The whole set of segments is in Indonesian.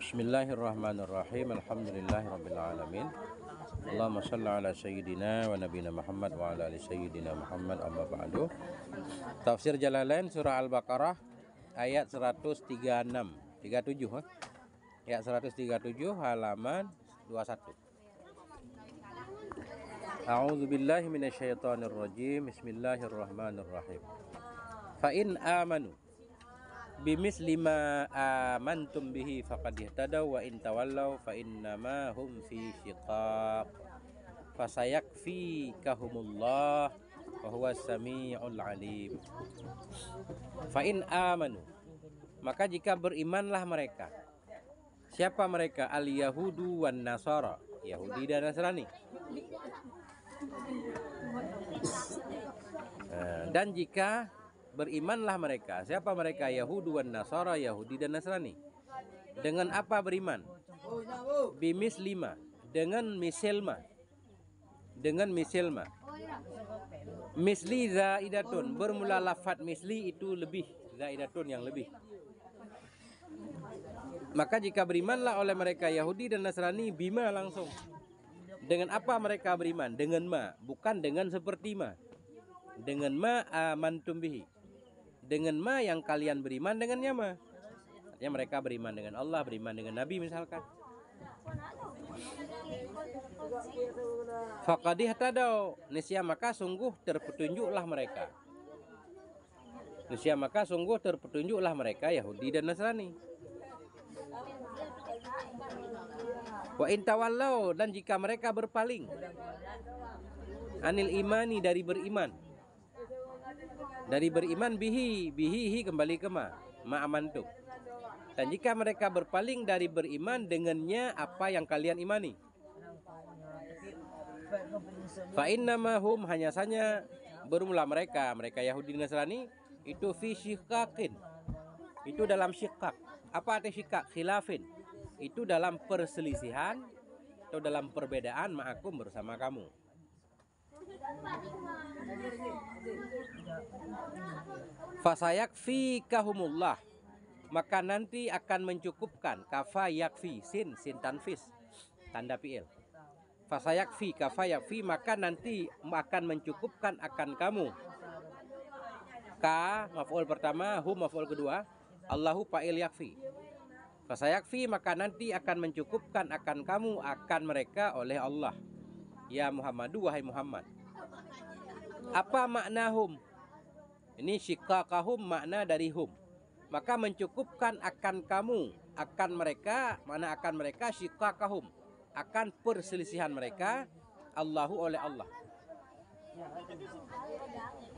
Bismillahirrahmanirrahim. Alhamdulillahirabbil alamin. Allahumma shalli ala sayyidina wa nabiyina Muhammad wa ala ali sayyidina Muhammad, amma ba'du. Tafsir Jalalain surah Al-Baqarah ayat 136 37 ha? Ayat 137 halaman 21. A'udzu billahi minasyaitonir rajim. Bismillahirrahmanirrahim. Fa in amanu bimisli ma amantum bihi faqad ihtadaw wa in tawallaw fa innama hum fi shiqaq fasayakfikahumullah wa huwas samiul alim. Fa in amanu, maka jika berimanlah mereka. Siapa mereka? Al yahudu wan nasara, Yahudi dan Nasrani. Dan jika berimanlah mereka. Siapa mereka? Yahudu wan Nasara, Yahudi dan Nasrani. Dengan apa beriman? Bimislima, dengan misilma. Dengan misilma. Misli zaidatun, bermula lafaz misli itu lebih, zaidatun yang lebih. Maka jika berimanlah oleh mereka Yahudi dan Nasrani, bima langsung. Dengan apa mereka beriman? Dengan ma, bukan dengan seperti ma. Dengan ma amantum bihi. Dengan ma yang kalian beriman dengannya ma. Artinya mereka beriman dengan Allah, beriman dengan Nabi misalkan. Faqad ihtadaw, niscaya maka sungguh terpetunjuklah mereka. Niscaya maka sungguh terpetunjuklah mereka Yahudi dan Nasrani. Wa in tawallaw, dan jika mereka berpaling anil imani, dari beriman. Dari beriman bihi kembali ke ma amantum. Dan jika mereka berpaling dari beriman dengannya apa yang kalian imani. Fa innama hum, hanya saja bermula mereka Yahudi dan Nasrani itu fi syiqaqin. Itu dalam syiqaq. Apa arti syiqaq? Khilafin. Itu dalam perselisihan atau dalam perbedaan ma'akum, bersama kamu. Fasayakfikahumullah, maka nanti akan mencukupkan. Kafa yakfi, sin tanfis, tanda fi'il. Fasayakfi, kafa yakfi, maka nanti akan mencukupkan akan kamu. Ka maf'ul pertama, hum maf'ul kedua, Allahu fa'il yakfi. Fasayakfi, maka nanti akan mencukupkan akan kamu, akan mereka oleh Allah. Ya Muhammadu, wahai Muhammad. Apa makna hum? Ini syiqaqahum, makna dari hum. Maka mencukupkan akan kamu, akan mereka, mana akan mereka syiqaqahum, akan perselisihan mereka, Allahu oleh Allah.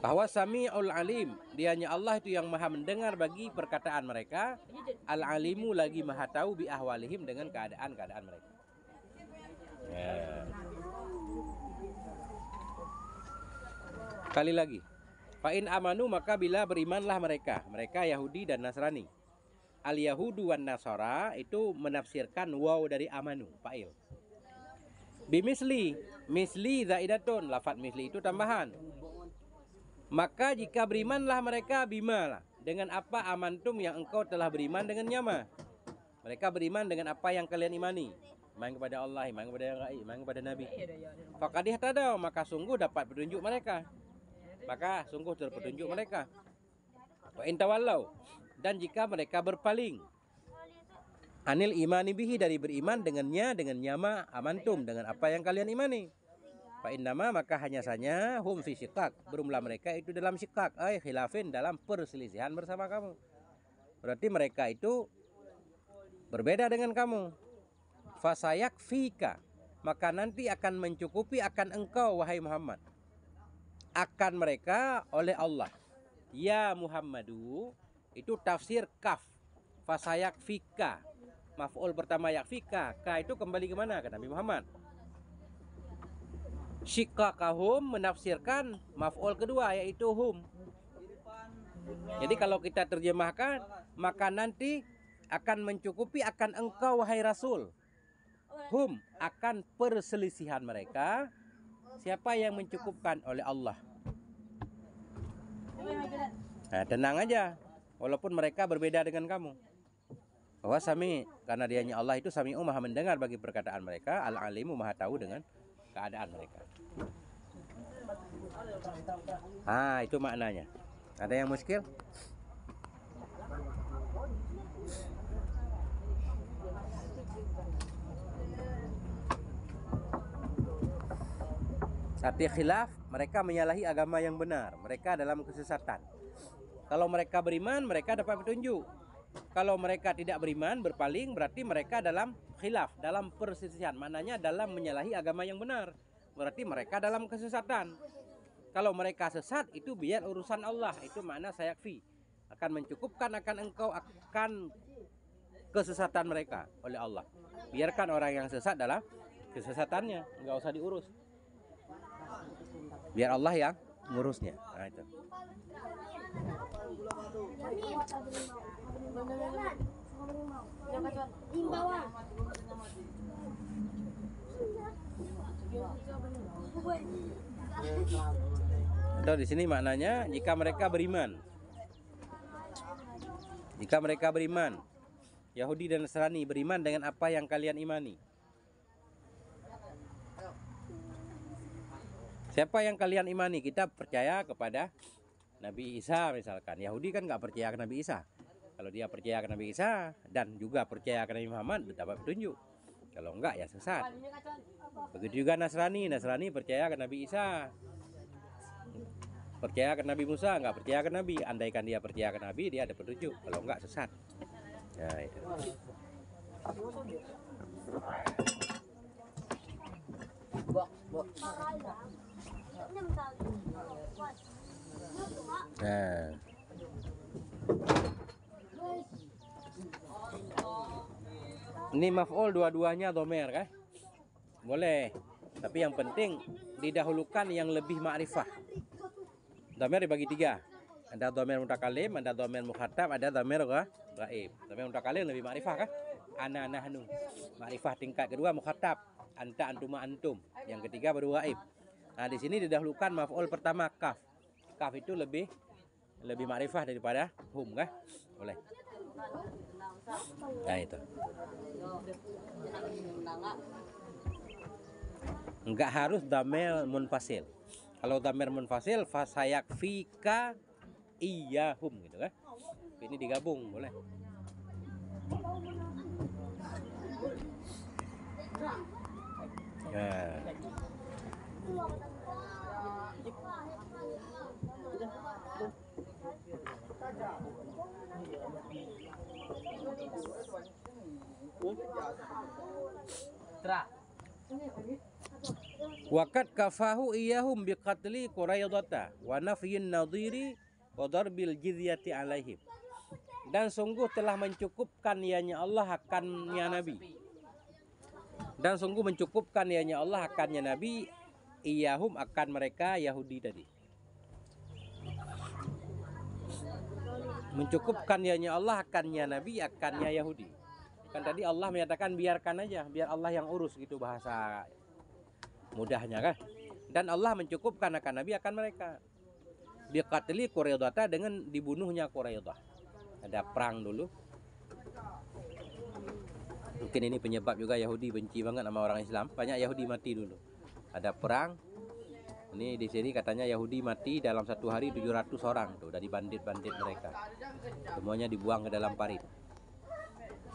Bahwa samiul alim, dianya Allah itu yang maha mendengar bagi perkataan mereka. Al-alimu, lagi maha tahu bi ahwalihim, dengan keadaan-keadaan mereka. Kali lagi. Fa in amanu, maka bila berimanlah mereka Yahudi dan Nasrani. Al yahudu wan nasara itu menafsirkan waw dari amanu, fa'il. Bimisli, misli zaidatun, lafaz misli itu tambahan. Maka jika berimanlah mereka bima lah, dengan apa amantum yang engkau telah beriman dengannya ma. Mereka beriman dengan apa yang kalian imani. Iman kepada Allah, iman kepada yang gaib, iman kepada Nabi. Faqad ihtadaw, maka sungguh dapat petunjuk mereka. Maka sungguh terpetunjuk mereka. Wa in tawallaw, dan jika mereka berpaling anil imani bihi, dari beriman dengannya ma amantum, dengan apa yang kalian imani. Fa innama, maka hanya saja hum fi syiqaq, bermula mereka itu dalam syiqaq, ay khilafin, dalam perselisihan bersama kamu. Berarti mereka itu berbeda dengan kamu. Fasayakfika, maka nanti akan mencukupi akan engkau wahai Muhammad, akan mereka oleh Allah. Ya Muhammadu, itu tafsir kaf. Fasayakfika, maf'ul pertama yakfika, ka itu kembali ke mana? Ke Nabi Muhammad. Syiqaqahum menafsirkan maf'ul kedua, yaitu hum. Jadi kalau kita terjemahkan, maka nanti akan mencukupi akan engkau wahai Rasul, hum, akan perselisihan mereka. Siapa yang mencukupkan? Oleh Allah. Nah, tenang aja, walaupun mereka berbeda dengan kamu. Bahwa Sami, karena dianya Allah itu Sami'u, maha mendengar bagi perkataan mereka, Al-Alimu, maha tahu dengan keadaan mereka. Itu maknanya. Ada yang muskil? Arti khilaf, mereka menyalahi agama yang benar, mereka dalam kesesatan. Kalau mereka beriman, mereka dapat petunjuk. Kalau mereka tidak beriman, berpaling, berarti mereka dalam khilaf, dalam perselisihan. Maknanya dalam menyalahi agama yang benar, berarti mereka dalam kesesatan. Kalau mereka sesat, itu biar urusan Allah. Itu makna sayakfi, akan mencukupkan akan engkau akan kesesatan mereka oleh Allah. Biarkan orang yang sesat dalam kesesatannya, nggak usah diurus. Biar Allah yang ngurusnya. Nah, itu. Atau di sini maknanya jika mereka beriman. Jika mereka beriman, Yahudi dan Nasrani beriman dengan apa yang kalian imani. Siapa yang kalian imani? Kita percaya kepada Nabi Isa misalkan. Yahudi kan nggak percaya ke Nabi Isa. Kalau dia percaya ke Nabi Isa dan juga percaya ke Nabi Muhammad, dapat petunjuk. Kalau enggak ya sesat. Begitu juga Nasrani. Nasrani percaya ke Nabi Isa, percaya ke Nabi Musa, nggak percaya ke Nabi. Andaikan dia percaya ke Nabi, dia ada petunjuk. Kalau enggak sesat. Ya itu. Nah, ini maf'ul dua-duanya domer kan? Boleh. Tapi yang penting didahulukan yang lebih ma'rifah. Domer dibagi tiga. Ada domer mutakalim, ada domer mukhatab, ada domer ghaib. Domer mutakalim lebih ma'rifah kan? Ana nahnu. Ma'rifah tingkat kedua mukhatab. Anta antuma antum. Yang ketiga baru ghaib. Nah, di sini didahulukan maf'ul pertama kaf. Kaf itu lebih ma'rifah daripada hum kan? Boleh. Nah itu. Enggak harus damel munfasil. Kalau damel munfasil fasayak fika iyahum gitu kan? Ini digabung boleh. Nah. Waqad kafahu iyahum biqatli Quraidata wa nafyin nadhiri wa darbil jizyati alaihim. Dan sungguh telah mencukupkan ianya Allah akannya Nabi. Dan sungguh mencukupkan ianya Allah akannya Nabi, iyahum akan mereka Yahudi tadi. Mencukupkan ianya Allah akannya Nabi, akannya Yahudi. Kan tadi Allah menyatakan biarkan aja, biar Allah yang urus gitu bahasa mudahnya kan. Dan Allah mencukupkan akan Nabi akan mereka. Biqatli Quraidata, dengan dibunuhnya Quraidah. Ada perang dulu. Mungkin ini penyebab juga Yahudi benci banget sama orang Islam. Banyak Yahudi mati dulu. Ada perang. Ini di sini katanya Yahudi mati dalam satu hari 700 orang tuh dari bandit-bandit mereka. Semuanya dibuang ke dalam parit.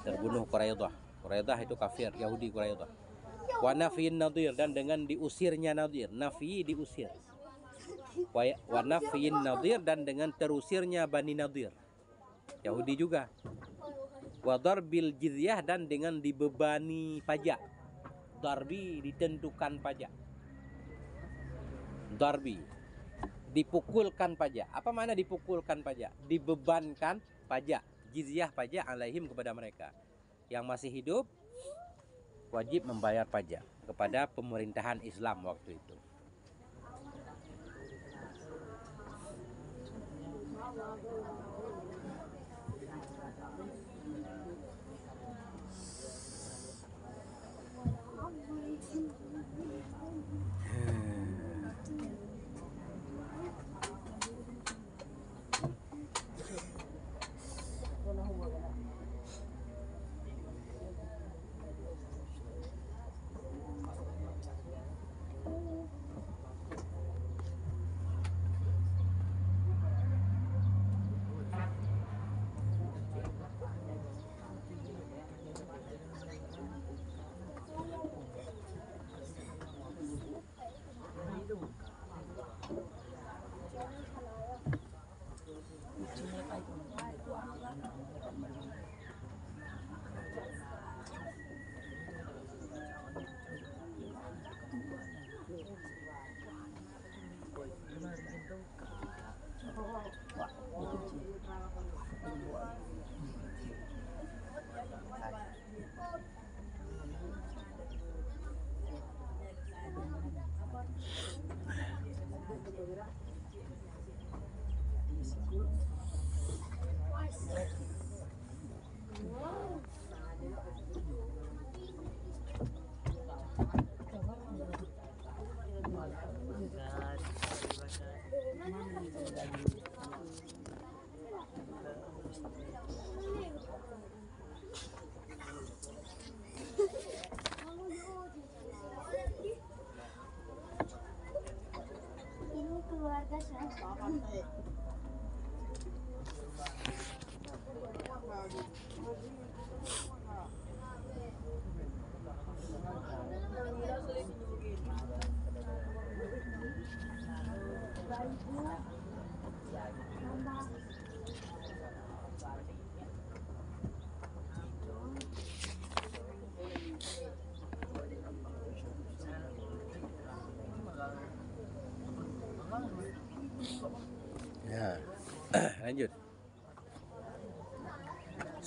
Terbunuh Quraidah. Quraidah itu kafir, Yahudi Quraidah. Wa nafyin nadir, dan dengan diusirnya Nadir. Nafi diusir. Wa nafyin nadir, dan dengan terusirnya Bani Nadir. Yahudi juga. Wa darbil jizyah, dan dengan dibebani pajak. Darbi ditentukan pajak. Darbi dipukulkan pajak. Apa makna dipukulkan pajak? Dibebankan pajak. Jizyah pajak alaihim kepada mereka. Yang masih hidup wajib membayar pajak kepada pemerintahan Islam waktu itu.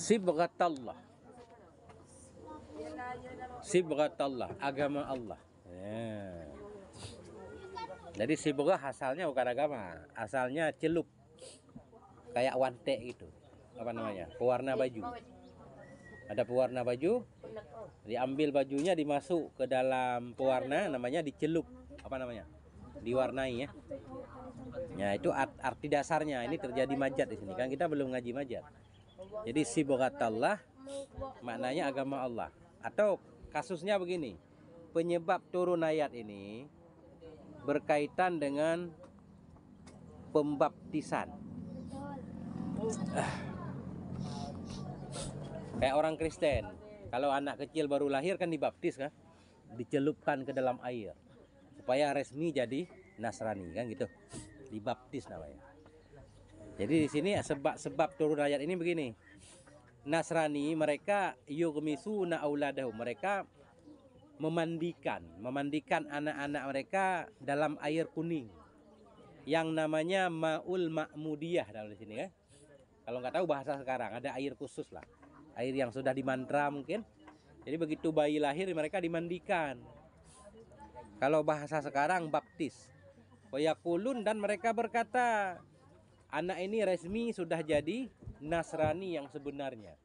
Sibghatallah. Sibghatallah, agama Allah. Ya. Jadi sibghah asalnya bukan agama, asalnya celup. Kayak wantek gitu. Apa namanya? Pewarna baju. Ada pewarna baju, diambil bajunya, dimasuk ke dalam pewarna, namanya dicelup. Apa namanya? Diwarnai ya. Ya, itu arti dasarnya. Ini terjadi majat di sini. Kan kita belum ngaji majat. Jadi sibghatallah maknanya agama Allah. Atau kasusnya begini. Penyebab turun ayat ini berkaitan dengan pembaptisan. Kayak orang Kristen, kalau anak kecil baru lahir kan dibaptis kan, dicelupkan ke dalam air supaya resmi jadi Nasrani kan gitu, dibaptis namanya. Jadi di sini sebab turun ayat ini begini. Nasrani mereka yughmisuna auladahu, mereka memandikan anak-anak mereka dalam air kuning yang namanya maul ma'mudiyah dalam di sini ya. Kalau nggak tahu bahasa sekarang ada air khusus lah, air yang sudah dimantra mungkin. Jadi begitu bayi lahir mereka dimandikan. Kalau bahasa sekarang baptis. Wayakulun, dan mereka berkata, anak ini resmi sudah jadi Nasrani yang sebenarnya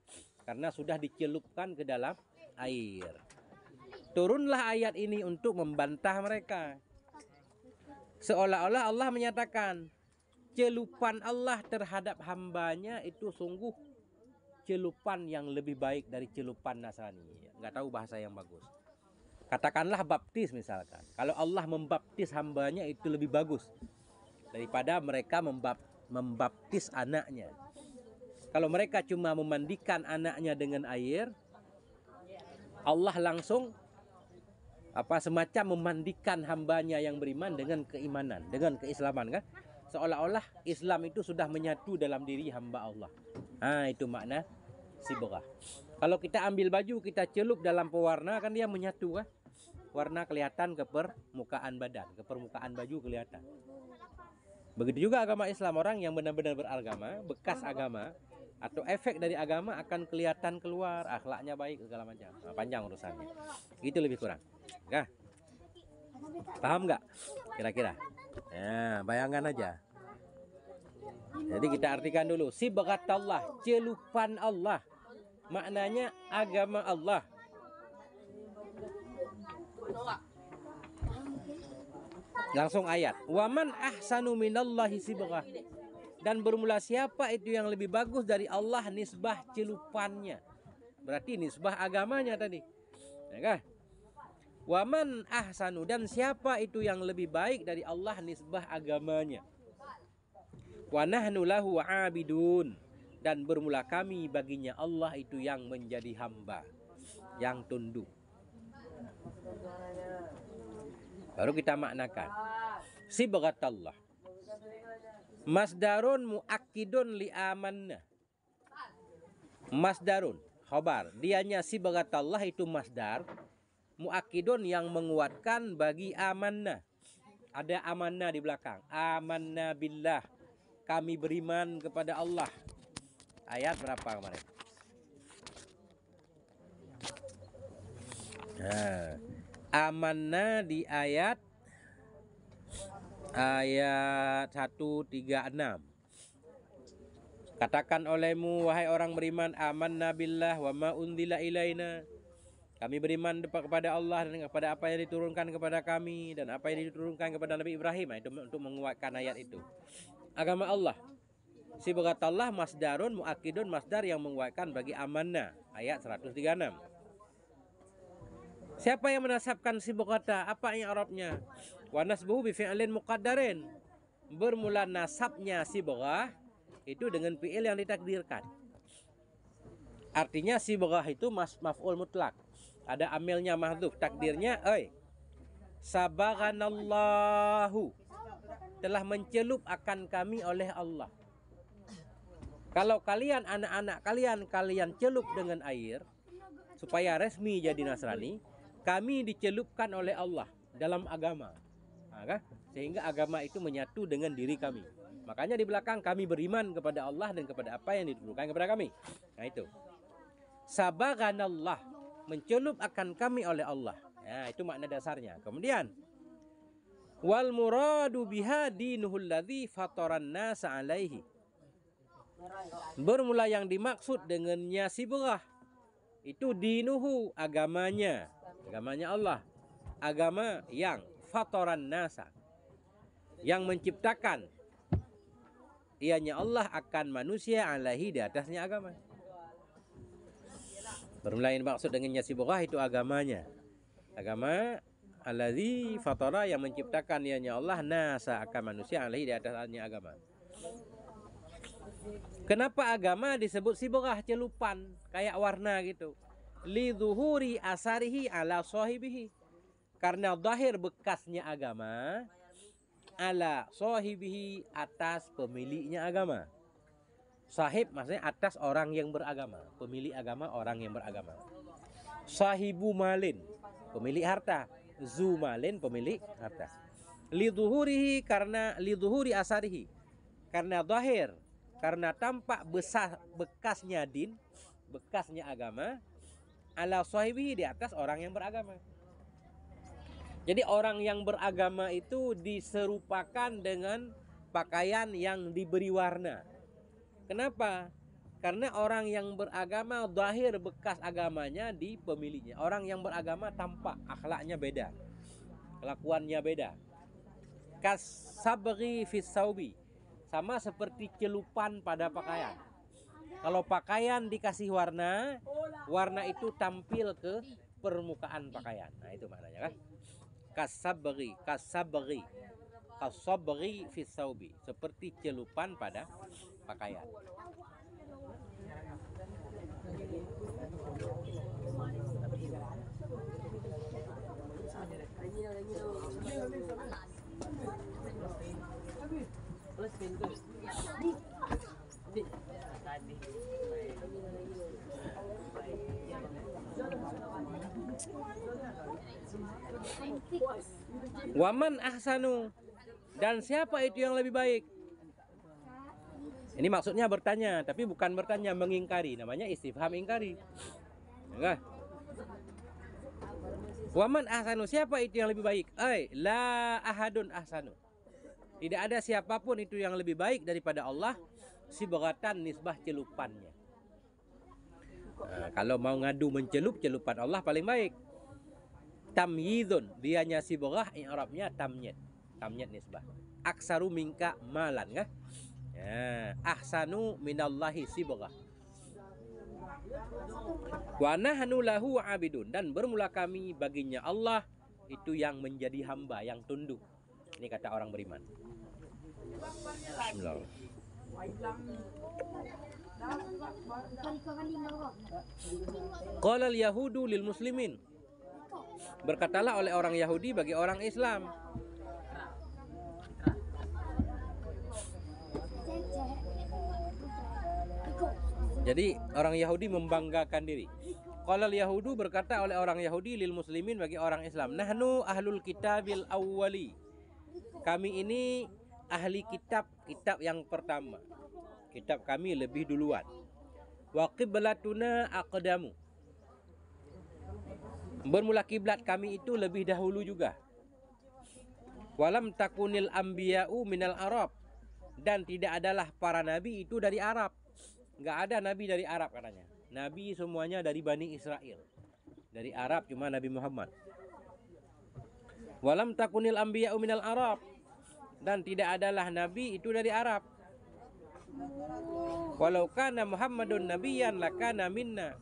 karena sudah dicelupkan ke dalam air. Turunlah ayat ini untuk membantah mereka. Seolah-olah Allah menyatakan celupan Allah terhadap hambanya itu sungguh celupan yang lebih baik dari celupan Nasrani. Nggak tahu bahasa yang bagus. Katakanlah baptis misalkan. Kalau Allah membaptis hambanya itu lebih bagus daripada mereka membaptis anaknya. Kalau mereka cuma memandikan anaknya dengan air, Allah langsung semacam memandikan hambanya yang beriman dengan keimanan, dengan keislaman kan? Seolah-olah Islam itu sudah menyatu dalam diri hamba Allah. Itu makna sibghah. Kalau kita ambil baju, kita celup dalam pewarna, kan dia menyatu kan? Warna kelihatan ke permukaan badan, ke permukaan baju kelihatan. Begitu juga agama Islam, orang yang benar-benar beragama, bekas agama atau efek dari agama akan kelihatan keluar, akhlaknya baik segala macam. Panjang urusannya. Itu lebih kurang. Nah, paham nggak? Kira-kira? Ya, bayangkan aja. Jadi kita artikan dulu. Sibghatallah, celupan Allah. Maknanya agama Allah. Langsung ayat. Waman ahsanu minallahi sibghah. Dan bermula siapa itu yang lebih bagus dari Allah nisbah celupannya. Berarti nisbah agamanya tadi. Ya kan? Waman ahsanu, dan siapa itu yang lebih baik dari Allah nisbah agamanya. Wa nahnu lahu abidun, dan bermula kami baginya Allah itu yang menjadi hamba, yang tunduk. Baru kita maknakan. Sibghatallah. Masdarun muakkidun li amanna. Masdarun, khabar. Dianya sibghatallah itu masdar. Muakkidun yang menguatkan bagi amanna. Ada amanna di belakang. Amanna billah. Kami beriman kepada Allah. Ayat berapa kemarin? Amanna di ayat 136. Katakan olehmu wahai orang beriman, amanna billah wa ma unzila ilaina. Kami beriman kepada Allah dan kepada apa yang diturunkan kepada kami dan apa yang diturunkan kepada Nabi Ibrahim. Itu untuk menguatkan ayat itu. Agama Allah. Sibghatallah masdarun muakkidun, masdar yang menguatkan bagi amanah. Ayat 136. Siapa yang menasabkan sibghata? Apa yang Arabnya? Wa nasbuhu bi fi'lin muqaddarin. Bermula nasabnya sibghah itu dengan fi'il yang ditakdirkan. Artinya sibghah itu maf'ul mutlak. Ada amilnya mahdhuf, takdirnya sabaghanallahu, telah mencelup akan kami oleh Allah. Kalau kalian anak-anak kalian celup dengan air supaya resmi jadi Nasrani, kami dicelupkan oleh Allah dalam agama. Sehingga agama itu menyatu dengan diri kami. Makanya di belakang kami beriman kepada Allah dan kepada apa yang diturunkan kepada kami. Nah itu. Sabaganallah, mencelup akan kami oleh Allah. Ya, itu makna dasarnya. Kemudian wal muradu biha dinuhul ladzi fataran nasa alaihi. Bermula yang dimaksud dengannya sibrah itu dinuhu, agamanya, agamanya Allah, agama yang fataran nasa, yang menciptakan ianya Allah akan manusia alaihi, di atasnya agama. Bermula yang dimaksud dengannya sibrah itu agamanya, agama alladzi fatara, yang menciptakan ianya Allah nasa akan manusia alaihi, di atasnya agama. Kenapa agama disebut sibrah, celupan kayak warna gitu? Li zuhuri asarihi ala sahibihi, karena zahir bekasnya agama ala sahibihi, atas pemiliknya agama. Sahib maksudnya atas orang yang beragama, pemilik agama orang yang beragama. Sahibu malin, pemilik harta. Zu malin, pemilik harta. Li zuhurihi, karena li zuhuri asarihi, karena zahir, karena tampak besar bekasnya din, bekasnya agama, ala sahibihi, di atas orang yang beragama. Jadi orang yang beragama itu diserupakan dengan pakaian yang diberi warna. Kenapa? Karena orang yang beragama zahir bekas agamanya di pemiliknya. Orang yang beragama tampak akhlaknya beda, kelakuannya beda. Kasabri fis saubi, sama seperti celupan pada pakaian. Kalau pakaian dikasih warna, warna itu tampil ke permukaan pakaian. Nah, itu maknanya kan. Kasabri fis saubi, seperti celupan pada pakaian. Waman ahsanu, dan siapa itu yang lebih baik? Ini maksudnya bertanya, tapi bukan bertanya mengingkari, namanya istifham ingkari. Enggak. Waman ahsanu, siapa itu yang lebih baik? La ahadun ahsanu, tidak ada siapapun itu yang lebih baik daripada Allah, sibratan nisbah celupannya. Nah, kalau mau ngadu mencelup, celupan Allah paling baik. Tamyizun, dianya sibrah, i'rabnya tamyid, tamyid nisbah. Aksaru minka malan, kan? Ya, ahsanu minallahi sibrah. Wa nahnu lahu abidun, dan bermula kami baginya Allah itu yang menjadi hamba, yang tunduk. Ini kata orang beriman. Bismillah. Qala al-yahudu lil muslimin, berkatalah oleh orang Yahudi bagi orang Islam. Jadi orang Yahudi membanggakan diri. Qala al-yahudu, berkata oleh orang Yahudi lil muslimin bagi orang Islam, nahnu ahlul kitabil awwali, kami ini ahli kitab, kitab yang pertama, kitab kami lebih duluan. Wa qiblatuna aqdamu, bermula kiblat kami itu lebih dahulu juga. Walam takunil anbiya'u minal Arab, dan tidak adalah para nabi itu dari Arab. Enggak ada nabi dari Arab katanya. Nabi semuanya dari Bani Israel. Dari Arab cuma Nabi Muhammad. Walam takunil anbiya'u minal Arab, dan tidak adalah nabi itu dari Arab. Walau kana Muhammadun nabiyyan lakana minna,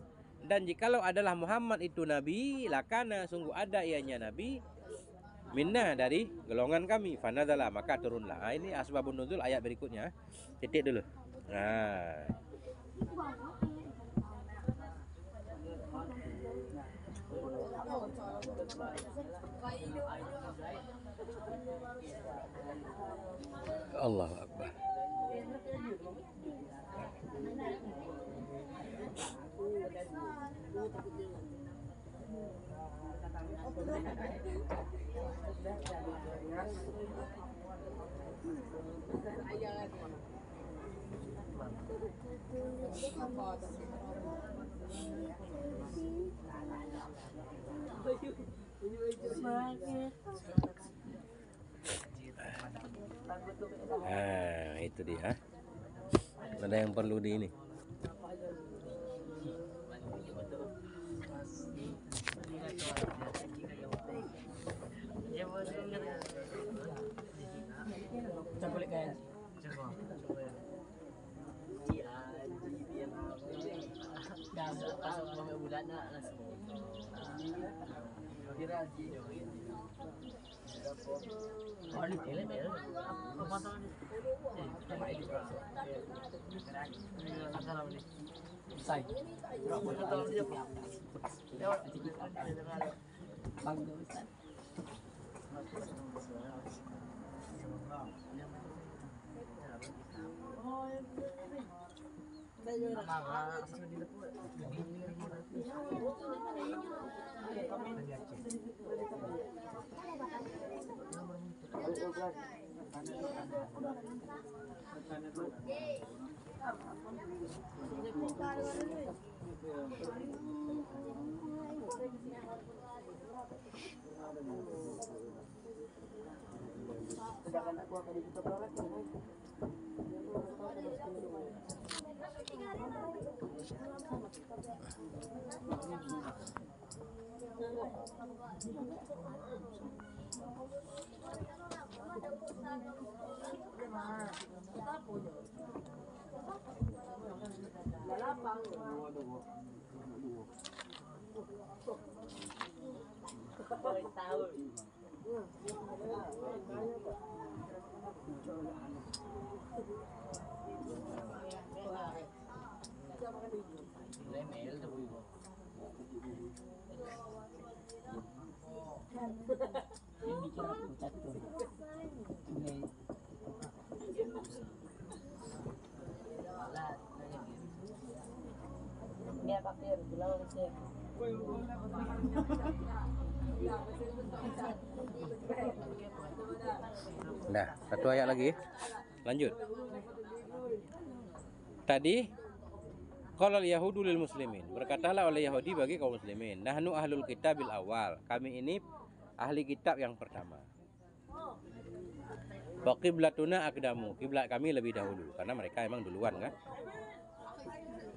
dan jikalau adalah Muhammad itu nabi, lakana sungguh ada ianya nabi, minna dari golongan kami, fanadzala maka turunlah. Nah, ini asbabun nuzul ayat berikutnya. Titik dulu. Nah, Allahu Akbar. Nah, itu dia. Ada yang perlu di ini. Nah, satu ayat lagi. Lanjut. Tadi qala al-yahudu lil muslimin. Berkatalah oleh Yahudi bagi kaum muslimin, nahnu ahlul kitabil awal. Kami ini ahli kitab yang pertama. Wa qiblatuna aqdamu. Kiblat kami lebih dahulu karena mereka emang duluan kan.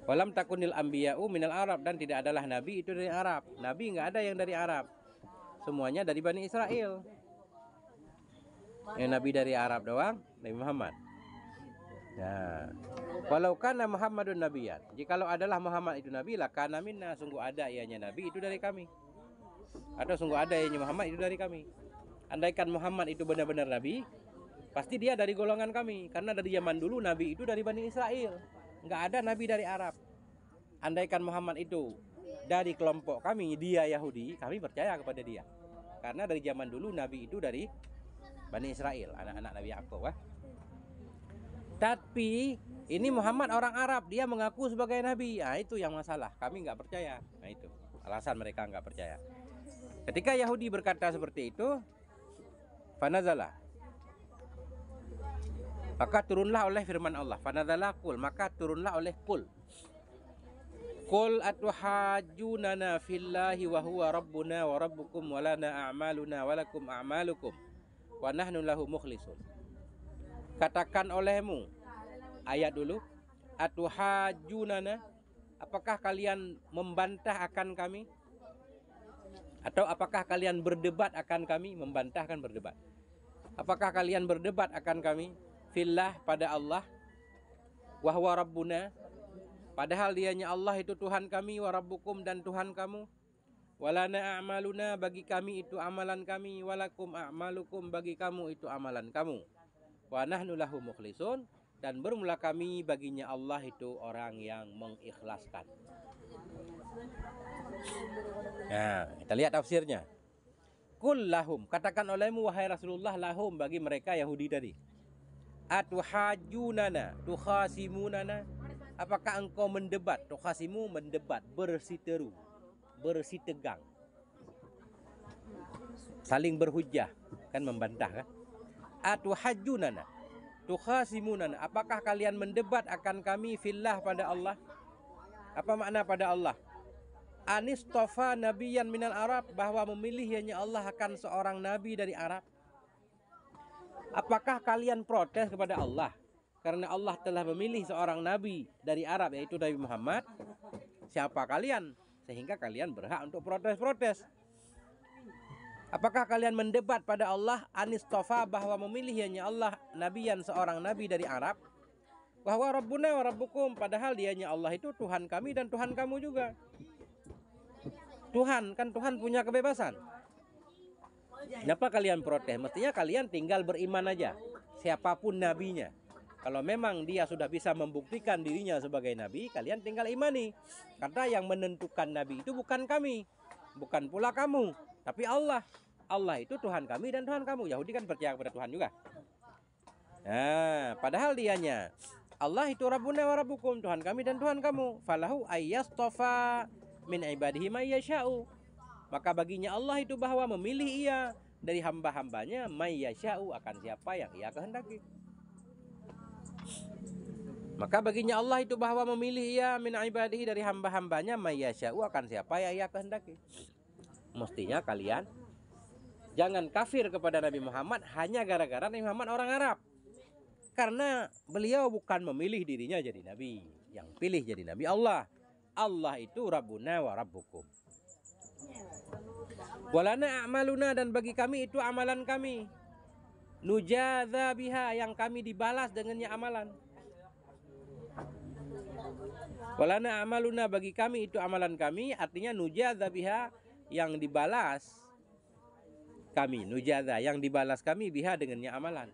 Walam takunil anbiya'u minal Arab, dan tidak adalah nabi itu dari Arab. Nabi enggak ada yang dari Arab. Semuanya dari Bani Israel. Yang nabi dari Arab doang, Nabi Muhammad. Nah, walau kana Muhammadun nabiyan, jikalau adalah Muhammad itu nabi, lah kana minna, sungguh ada ianya nabi itu dari kami. Atau sungguh ada ianya Muhammad itu dari kami. Andaikan Muhammad itu benar-benar nabi, pasti dia dari golongan kami, karena dari zaman dulu nabi itu dari Bani Israel. Enggak ada nabi dari Arab. Andaikan Muhammad itu dari kelompok kami, dia Yahudi, kami percaya kepada dia. Karena dari zaman dulu nabi itu dari Bani Israel, anak-anak Nabi Yakub. Tapi ini Muhammad orang Arab, dia mengaku sebagai nabi. Nah, itu yang masalah. Kami nggak percaya. Nah, itu alasan mereka nggak percaya. Ketika Yahudi berkata seperti itu, fanazala, maka turunlah oleh firman Allah. Fanazala kul, maka turunlah oleh kul. Qul atuhajjunana fillahi wa huwa rabbuna wa rabbukum wa lana a'maluna wa lakum a'malukum wa nahnu lahu mukhlisun. Katakan olehmu, ayat dulu, atuhajjunana, apakah kalian membantah akan kami? Atau apakah kalian berdebat akan kami? Membantah kan berdebat. Apakah kalian berdebat akan kami? Fillah, pada Allah, wa huwa rabbuna, padahal dianya Allah itu Tuhan kami, wa rabbukum, dan Tuhan kamu, walana a'maluna, bagi kami itu amalan kami, walakum a'malukum, bagi kamu itu amalan kamu, wa nahnu lahu mukhlisun, dan bermula kami baginya Allah itu orang yang mengikhlaskan. Nah, kita lihat tafsirnya. Qul lahum, katakan olehmu wahai Rasulullah, lahum, bagi mereka Yahudi tadi, atuhajunana, tukhasimunana, apakah engkau mendebat? Tukhasimu, mendebat, bersiteru, bersitegang, saling berhujjah, kan membantah kan? Atuhajunana, tukhasimunana, apakah kalian mendebat akan kami fillah, pada Allah? Apa makna pada Allah? anistofa nabiyan minal Arab, bahwa memilihnya Allah akan seorang nabi dari Arab. Apakah kalian protes kepada Allah karena Allah telah memilih seorang nabi dari Arab, yaitu Nabi Muhammad? Siapa kalian sehingga kalian berhak untuk protes-protes? Apakah kalian mendebat pada Allah anistofa, bahwa memilihnya Allah nabiyan seorang nabi dari Arab? Bahwa Rabbuna wa Rabbukum, padahal dianya Allah itu Tuhan kami dan Tuhan kamu juga. Tuhan, kan Tuhan punya kebebasan. Kenapa kalian protes? Mestinya kalian tinggal beriman aja, siapapun nabinya. Kalau memang dia sudah bisa membuktikan dirinya sebagai nabi, kalian tinggal imani. Karena yang menentukan nabi itu bukan kami, bukan pula kamu, tapi Allah. Allah itu Tuhan kami dan Tuhan kamu. Yahudi kan percaya kepada Tuhan juga. Nah, padahal dianya Allah itu Rabbuna wa Rabbukum, Tuhan kami dan Tuhan kamu. Falahu ayyastofa min ibadihi may yasha'u. Maka baginya Allah itu bahwa memilih ia dari hamba-hambanya may yasha'u, akan siapa yang ia kehendaki. Maka baginya Allah itu bahwa memilih ia min ibadihi dari hamba-hambanya may yasha'u, akan siapa yang ia kehendaki. Mestinya kalian jangan kafir kepada Nabi Muhammad hanya gara-gara Nabi Muhammad orang Arab. Karena beliau bukan memilih dirinya jadi nabi, yang pilih jadi nabi Allah. Allah itu Rabbuna wa Rabbukum. Walana a'maluna, dan bagi kami itu amalan kami. Nujadza biha, yang kami dibalas dengannya amalan. Walana a'maluna, bagi kami itu amalan kami, artinya nujadza biha, yang dibalas kami. Nujadza, yang dibalas kami, biha dengannya amalan.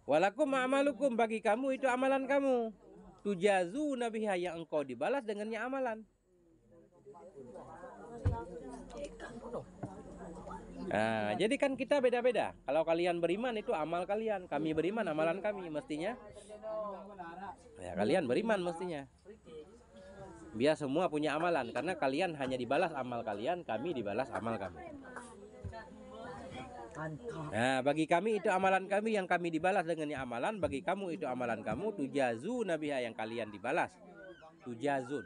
Walakum amalukum, bagi kamu itu amalan kamu. Tujazu nabiha, yang engkau dibalas dengannya amalan. Nah, jadi kan kita beda-beda. Kalau kalian beriman itu amal kalian, kami beriman amalan kami. Mestinya ya kalian beriman mestinya. Biar semua punya amalan, karena kalian hanya dibalas amal kalian, kami dibalas amal kami. Nah, bagi kami itu amalan kami, yang kami dibalas dengannya amalan. Bagi kamu itu amalan kamu. Tujazu nabiha, yang kalian dibalas. Tujazun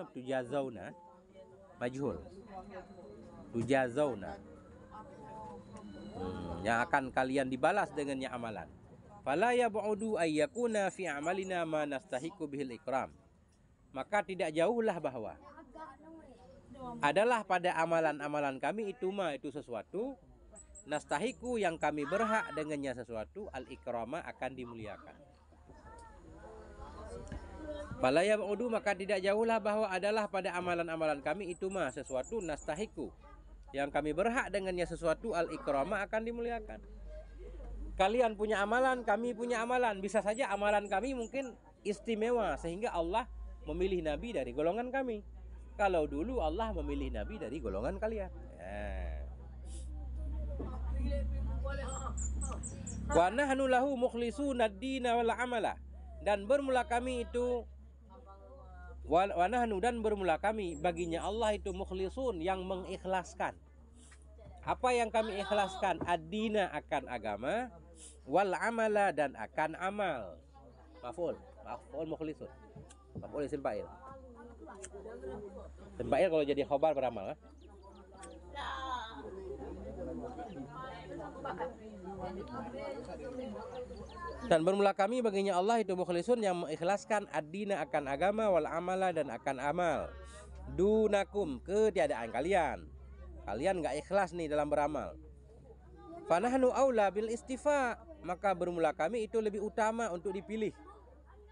atau tujazauna? Majhul. Tujazauna, yang akan kalian dibalas dengannya amalan. Fala yab'udu ayyakuna fi amalina ma nastahiqu bihil ikram. Maka tidak jauhlah bahwa adalah pada amalan-amalan kami itu itu sesuatu nastahiku, yang kami berhak dengannya sesuatu, al-ikrama, akan dimuliakan. Fala yab'udu, maka tidak jauhlah bahwa adalah pada amalan-amalan kami itu sesuatu nastahiku, yang kami berhak dengannya sesuatu, al-ikrama, akan dimuliakan. Kalian punya amalan, kami punya amalan. Bisa saja amalan kami mungkin istimewa sehingga Allah memilih nabi dari golongan kami. Kalau dulu Allah memilih nabi dari golongan kalian. Wa nahnu lahu mukhlisuna ad-dina wal amala, dan bermula kami itu wa nahnu, dan bermula kami baginya Allah itu mukhlisun, yang mengikhlaskan. Apa yang kami ikhlaskan? Ad-dina, akan agama, wal amala, dan akan amal. Maf'ul mukhlisun. Maf'ul isim fa'il. Isim fa'il kalau jadi khobar beramal. Dan bermula kami baginya Allah itu mukhlisun, yang mengikhlaskan ad-dina, akan agama, wal amala, dan akan amal. Dunakum, ketiadaan kalian. Kalian gak ikhlas nih dalam beramal. Fanahnu aula bil istifa, maka bermula kami itu lebih utama untuk dipilih.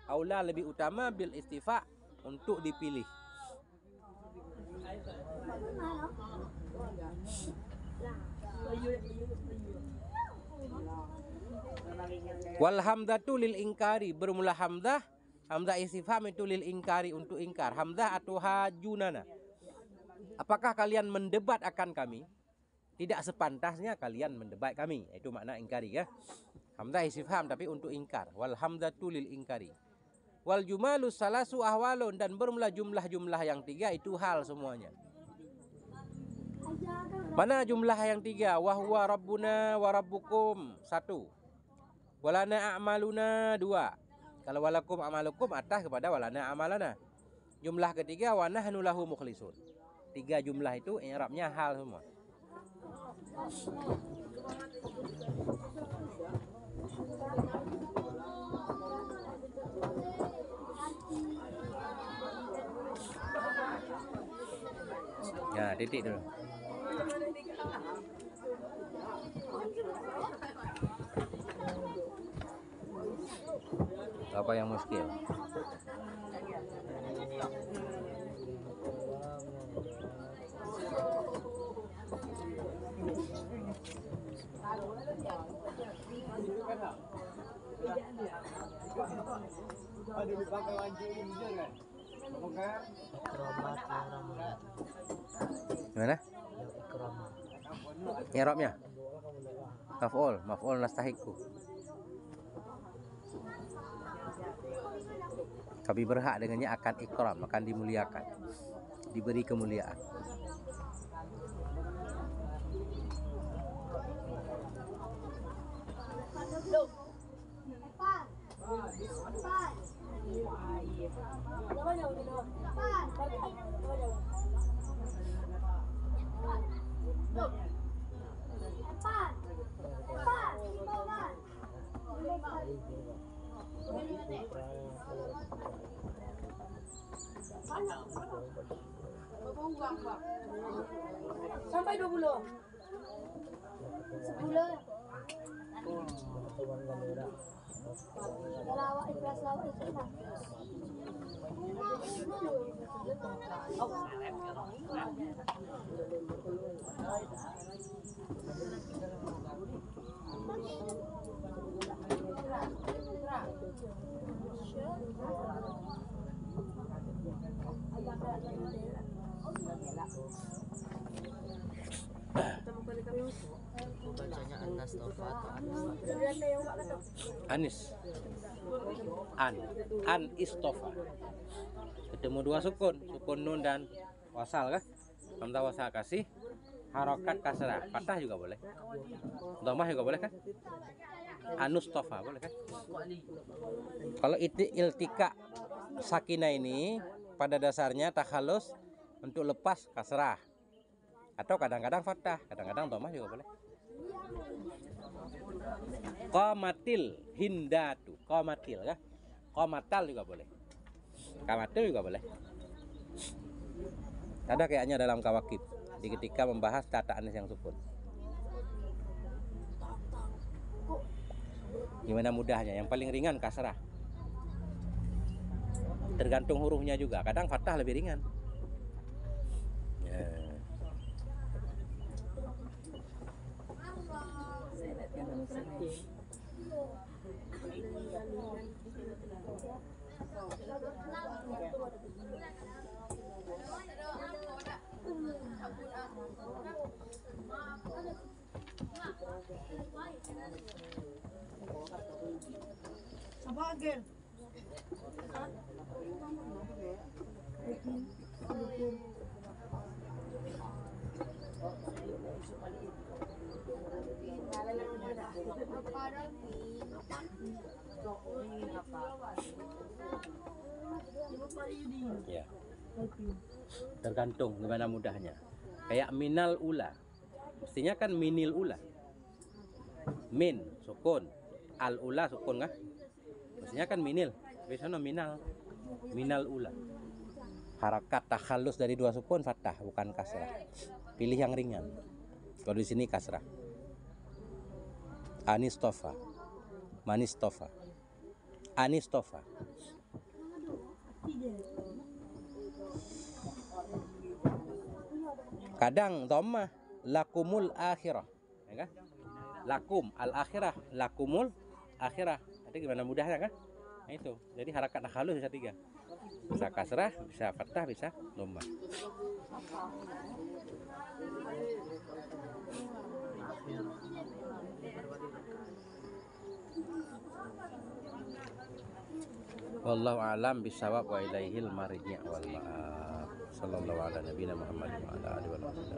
Aula, lebih utama, bil istifa, untuk dipilih. Wal hamdatu lil ingkari, bermula hamdah istifham itu lil ingkari, untuk ingkar. Hamdah atau hajunana, apakah kalian mendebat akan kami? Tidak sepantasnya kalian mendebat kami. Itu makna ingkari ya. Hamdah istifham tapi untuk ingkar. Wal hamdatu lil ingkari. Wal jumalu salasu ahwalun, dan bermula jumlah-jumlah yang tiga itu hal semuanya. Mana jumlah yang tiga? Wahwa rabbuna wa rabbukum, satu. Walana a'maluna, dua. Kalau walakum amalukum atas kepada walana amalana. Jumlah ketiga wa nahnu lahu mukhlisun. 3 jumlah itu i'rabnya hal semua. Ya, titik dulu. Apa yang muskil? Gimana? I'rabnya? Maf'ul nastahiqu. Kami berhak dengannya akan ikram, akan dimuliakan, diberi kemuliaan. Sampai 20. 10. Lawak ikhlas lawak ikhlas. Bacanya Anastofa atau Anis. An istofa. Ketemu dua sukun nun dan wasal kah? Hamzah wasal kasih harokat kasrah. Fathah juga boleh. Dhammah juga boleh kan? Anustofa boleh kan? Kalau iltika sakinah ini pada dasarnya takhalus untuk lepas kasrah. Atau kadang-kadang fathah, kadang-kadang dhammah juga boleh. Qamatil hindatu, qamatil ya. Qamatal juga boleh. Qamatil juga boleh. Ada kayaknya dalam kawakib di ketika membahas tata anis yang sukun. Gimana mudahnya? Yang paling ringan kasrah. Tergantung hurufnya juga. Kadang fathah lebih ringan. Ya. Apa agel? Ya. Tergantung gimana mudahnya. Kayak minal ula. Mestinya kan minil ula. Min sukun, al ula sukun kan? Mestinya kan minil. Biasanya minal. Minal ula. Harakat takhallus dari dua sukun fathah bukan kasrah. Pilih yang ringan. Kalau di sini kasrah. Anistofa. Manistofa. Anistofa. Kadang dhammah lakumul akhirah, ya kan? Lakum al akhirah, lakumul akhirah. Jadi gimana mudahnya kan? Nah itu. Jadi harakat takhalus bisa 3. Bisa kasrah, bisa fathah, bisa dhammah. Wallahu a'lam bishawab wa ilaihil marji' wal ma'ab. Sallallahu ala nabiyina Muhammad wa ala alihi wa sahbihi.